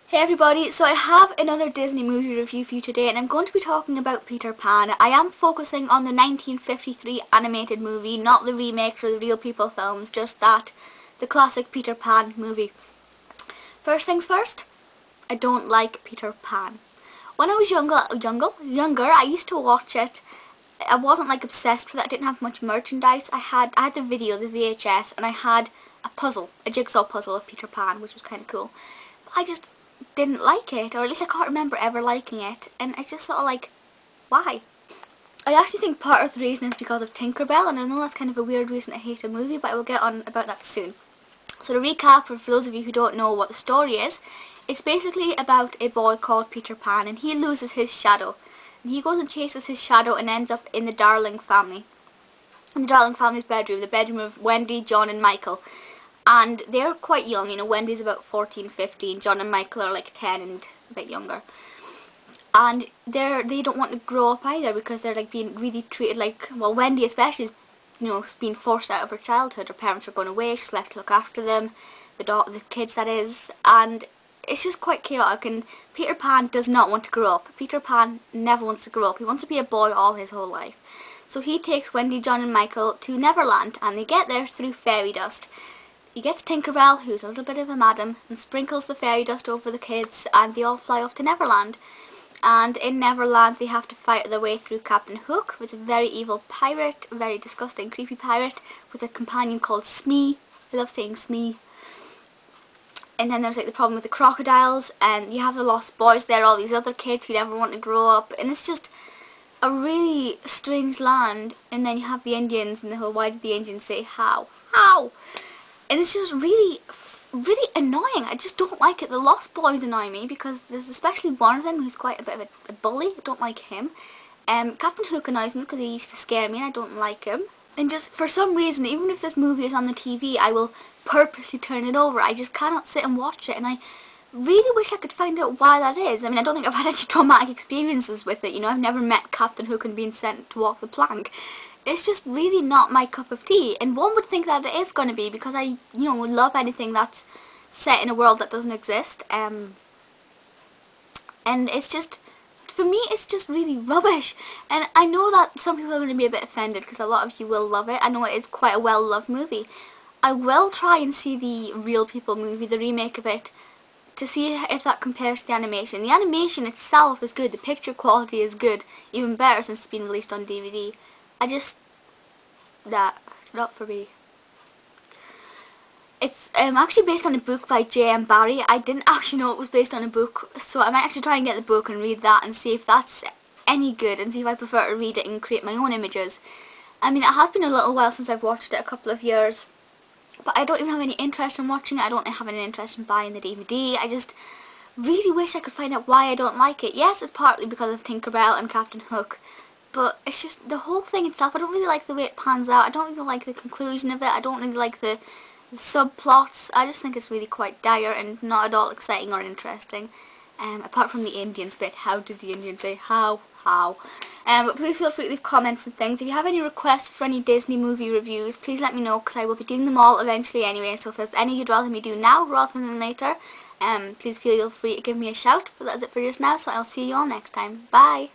Hey everybody, so I have another Disney movie review for you today, and I'm going to be talking about Peter Pan. I am focusing on the 1953 animated movie, not the remakes or the real people films, just that, the classic Peter Pan movie. First things first, I don't like Peter Pan. When I was younger, I used to watch it. I wasn't like obsessed with it. I didn't have much merchandise. I had the video, the VHS, and I had a puzzle, a jigsaw puzzle of Peter Pan, which was kind of cool. But I just didn't like it, or at least I can't remember ever liking it, and it's just sort of like, why? I actually think part of the reason is because of Tinkerbell, and I know that's kind of a weird reason to hate a movie, but I will get on about that soon. So to recap, for those of you who don't know what the story is, it's basically about a boy called Peter Pan, and he loses his shadow. And he goes and chases his shadow and ends up in the Darling family. In the Darling family's bedroom, the bedroom of Wendy, John and Michael. And they're quite young, you know, Wendy's about 14, 15, John and Michael are like 10 and a bit younger. And they don't want to grow up either because they're like being really treated like, well, Wendy especially is, you know, being forced out of her childhood. Her parents are going away, she's left to look after them, the kids that is, and it's just quite chaotic. And Peter Pan does not want to grow up. Peter Pan never wants to grow up. He wants to be a boy all his whole life. So he takes Wendy, John and Michael to Neverland, and they get there through fairy dust. He gets Tinkerbell, who's a little bit of a madam, and sprinkles the fairy dust over the kids, and they all fly off to Neverland. And in Neverland they have to fight their way through Captain Hook, who's a very evil pirate, a very disgusting, creepy pirate, with a companion called Smee. I love saying Smee. And then there's like the problem with the crocodiles, and you have the Lost Boys there, all these other kids who never want to grow up, and it's just a really strange land. And then you have the Indians, and the whole, why did the Indians say how? How? And it's just really annoying. I just don't like it. The Lost Boys annoy me because there's especially one of them who's quite a bit of a bully. I don't like him. Captain Hook annoys me because he used to scare me and I don't like him. And just for some reason, even if this movie is on the TV, I will purposely turn it over. I just cannot sit and watch it, and I really wish I could find out why that is. I mean, I don't think I've had any traumatic experiences with it, you know, I've never met Captain Hook and been sent to walk the plank. It's just really not my cup of tea, and one would think that it is going to be because I, you know, love anything that's set in a world that doesn't exist, and it's just, for me, it's just really rubbish. And I know that some people are going to be a bit offended because a lot of you will love it. I know it is quite a well-loved movie. I will try and see the Real People movie, the remake of it, to see if that compares to the animation. The animation itself is good, the picture quality is good, even better since it's been released on DVD. It's not for me. It's actually based on a book by J.M. Barrie. I didn't actually know it was based on a book, so I might actually try and get the book and read that and see if that's any good and see if I prefer to read it and create my own images. I mean, it has been a little while since I've watched it, a couple of years, but I don't even have any interest in watching it. I don't have any interest in buying the DVD. I just really wish I could find out why I don't like it. Yes, it's partly because of Tinkerbell and Captain Hook, but it's just the whole thing itself. I don't really like the way it pans out. I don't really like the conclusion of it. I don't really like the subplots. I just think it's really quite dire and not at all exciting or interesting. Apart from the Indians bit. How did the Indians say how? But please feel free to leave comments and things. If you have any requests for any Disney movie reviews, please let me know because I will be doing them all eventually anyway. So if there's any you'd rather me do now rather than later, please feel free to give me a shout. But that's it for just now, so I'll see you all next time. Bye!